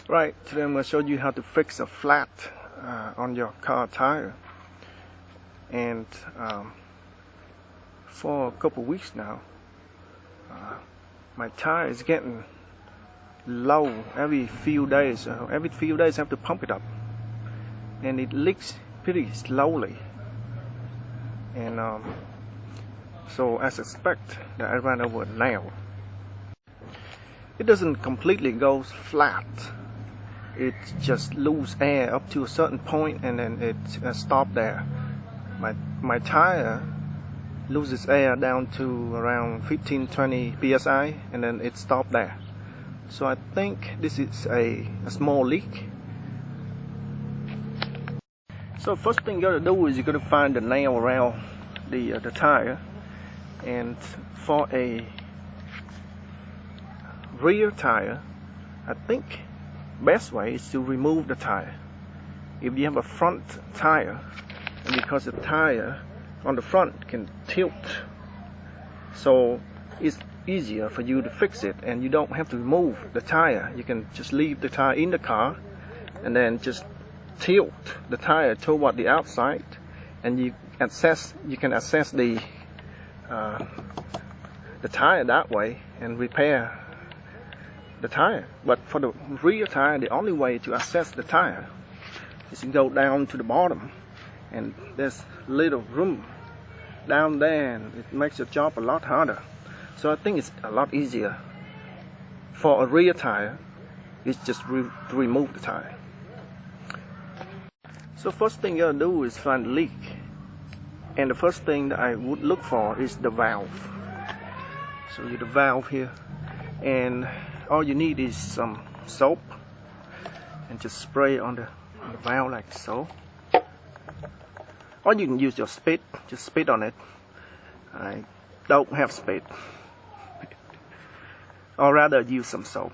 Right, today I'm going to show you how to fix a flat on your car tire. And for a couple weeks now, my tire is getting low every few days. Every few days I have to pump it up, and it leaks pretty slowly. And so as expected, that I ran over a nail. It doesn't completely go flat. It just lose air up to a certain point, and then it stopped there. My tire loses air down to around 15-20 psi, and then it stopped there. So I think this is a small leak. So first thing you gotta do is you gotta find the nail around the tire, and for a rear tire, I think best way is to remove the tire. If you have a front tire, and because the tire on the front can tilt, so it's easier for you to fix it, and you don't have to remove the tire. You can just leave the tire in the car and then just tilt the tire toward the outside, and you can access the tire that way and repair the tire. But for the rear tire, the only way to access the tire is to go down to the bottom, and there's little room down there, and it makes your job a lot harder. So I think it's a lot easier for a rear tire is just to remove the tire. So first thing you gotta do is find the leak, and the first thing that I would look for is the valve. So you the valve here, and all you need is some soap, and just spray on the valve like so. Or you can use your spit, just spit on it. I don't have spit. Or rather use some soap.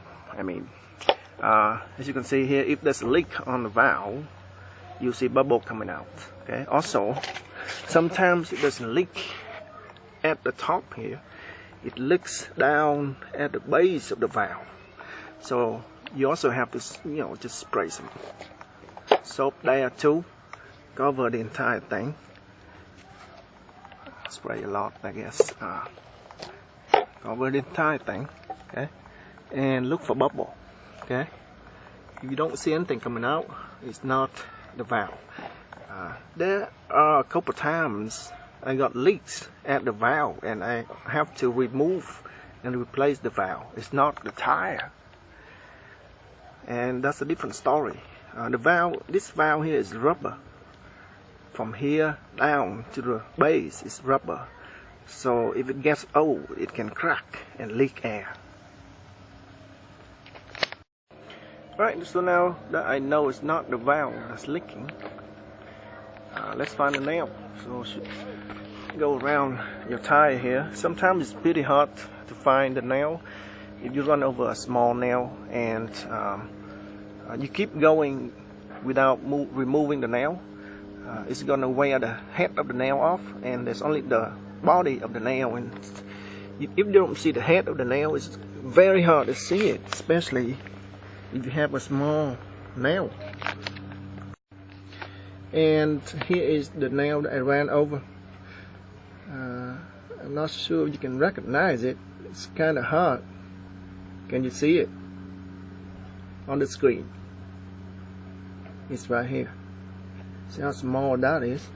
As you can see here, if there's a leak on the valve, you see bubble coming out. Okay. Also, sometimes if there's a leak at the top here, it leaks down at the base of the valve. So you also have to, just spray some soap there too. Cover the entire thing. Spray a lot, I guess. Cover the entire thing. Okay. And look for bubble. Okay. If you don't see anything coming out, it's not the valve. There are a couple times I got leaks at the valve, and I have to remove and replace the valve. It's not the tire, and that's a different story. This valve here is rubber. From here down to the base is rubber, so if it gets old, it can crack and leak air. Right, so now that I know it's not the valve that's leaking, let's find a nail. So go around your tire here. Sometimes it's pretty hard to find the nail if you run over a small nail, and you keep going without removing the nail. It's gonna wear the head of the nail off, and there's only the body of the nail, and if you don't see the head of the nail, it's very hard to see it, especially if you have a small nail. And here is the nail that I ran over. I'm not sure if you can recognize it. It's kind of hard. Can you see it on the screen? It's right here. See how small that is?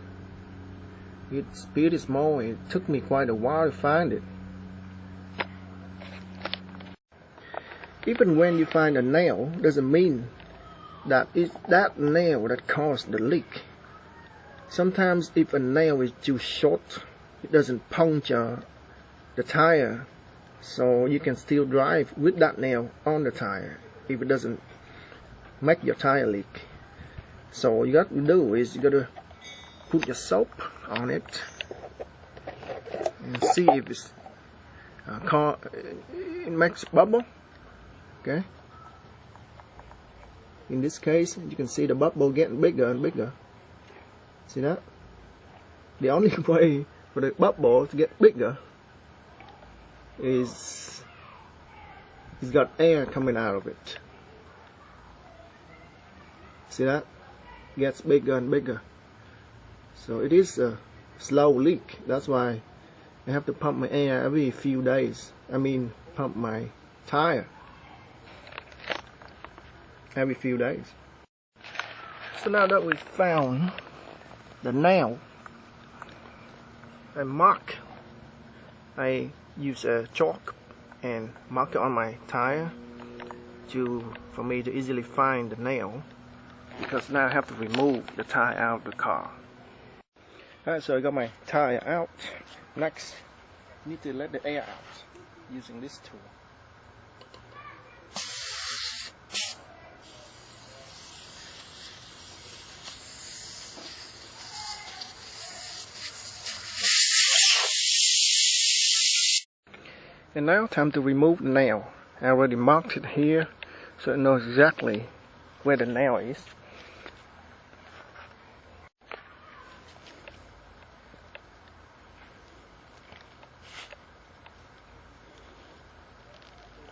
It's pretty small. It took me quite a while to find it. Even when you find a nail, doesn't mean that it's that nail that caused the leak. Sometimes if a nail is too short, it doesn't puncture the tire, so you can still drive with that nail on the tire if it doesn't make your tire leak. So all you got to do is you got to put your soap on it and see if it makes bubble. Okay. In this case, you can see the bubble getting bigger and bigger. See that? The only way for the bubble to get bigger is it's got air coming out of it. See that? Gets bigger and bigger. So it is a slow leak. That's why I have to pump my air every few days. I mean, pump my tire every few days. So now that we found the nail, I use a chalk and mark it on my tire for me to easily find the nail, because now I have to remove the tire out of the car. Alright, so I got my tire out. Next, I need to let the air out using this tool. And now time to remove the nail. I already marked it here, so I know exactly where the nail is.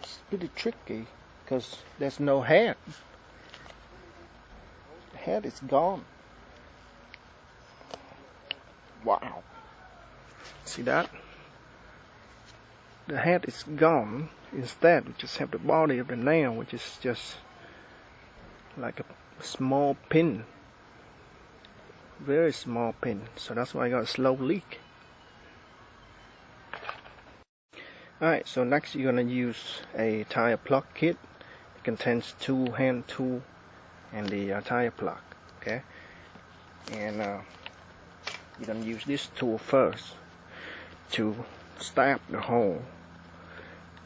It's pretty tricky because there's no head. The head is gone. Wow. See that? The head is gone. Instead, we just have the body of the nail, which is just like a small pin. Very small pin. So that's why I got a slow leak. Alright, so next you're going to use a tire plug kit. It contains 2 hand tool and the tire plug. Okay? And you're going to use this tool first to stab the hole.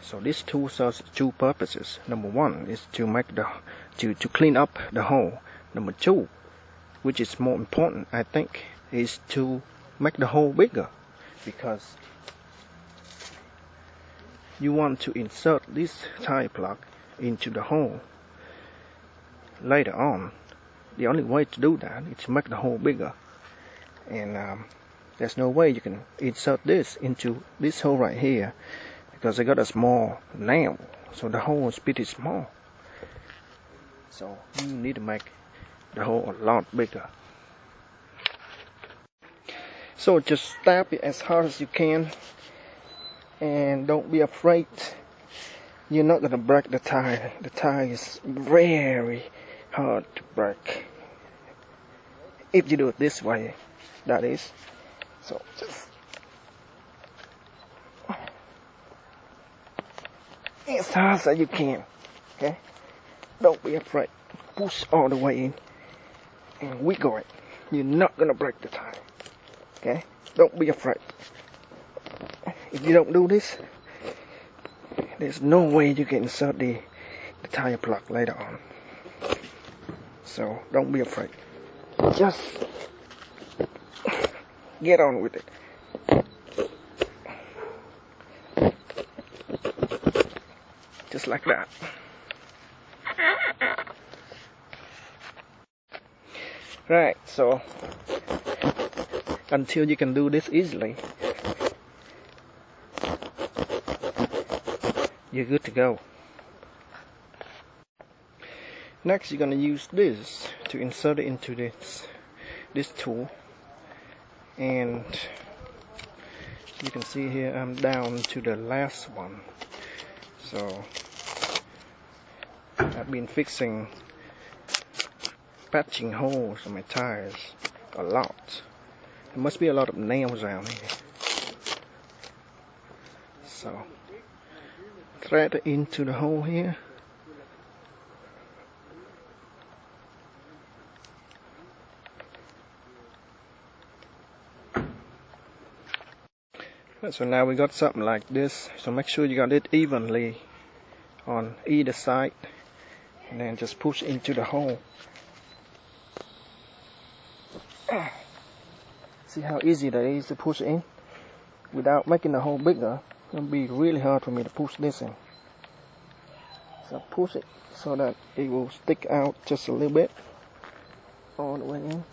So this tool serves 2 purposes. Number 1 is to make to clean up the hole. Number 2, which is more important, I think, is to make the hole bigger, because you want to insert this tire plug into the hole later on. The only way to do that is to make the hole bigger, and there's no way you can insert this into this hole right here, because I got a small nail, so the hole is pretty small. So you need to make the hole a lot bigger. So just stab it as hard as you can, and don't be afraid. You're not gonna break the tire. The tire is very hard to break if you do it this way, that is. So just as hard as you can. Okay? Don't be afraid. Push all the way in and wiggle it. You're not gonna break the tire. Okay? Don't be afraid. If you don't do this, there's no way you can insert the tire plug later on. So don't be afraid. Just get on with it. Just like that. Right, so until you can do this easily, you're good to go. Next, you're gonna use this to insert it into this tool, and you can see here I'm down to the last one. So I've been patching holes on my tires a lot. There must be a lot of nails around here. So thread it into the hole here. So now we got something like this. So make sure you got it evenly on either side, and then just push into the hole. See how easy that is to push in without making the hole bigger. It'll be really hard for me to push this in. So push it so that it will stick out just a little bit all the way in.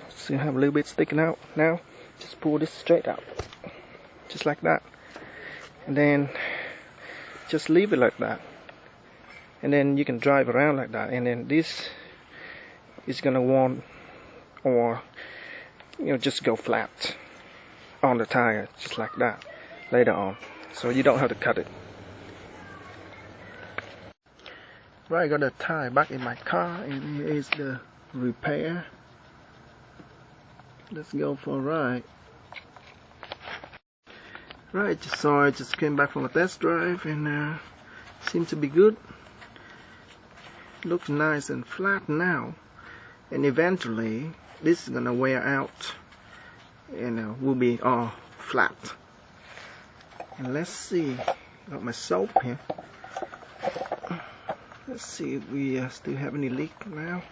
See, I have a little bit sticking out now. Just pull this straight out, just like that, and then just leave it like that, and then you can drive around like that, and then this it's gonna want, or just go flat on the tire, just like that later on, so you don't have to cut it. Right, I got the tire back in my car, and here is the repair. Let's go for a ride. Right, I just came back from a test drive, and seems to be good. Looks nice and flat now, and eventually this is gonna wear out and will be all flat. And let's see, got my soap here. Let's see if we still have any leak now.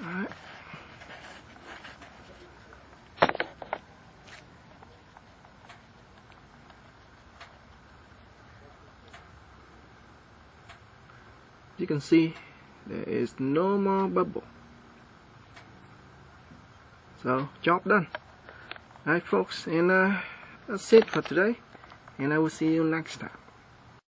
Alright. You can see there is no more bubble. So, job done. Alright folks, and that's it for today, and I will see you next time.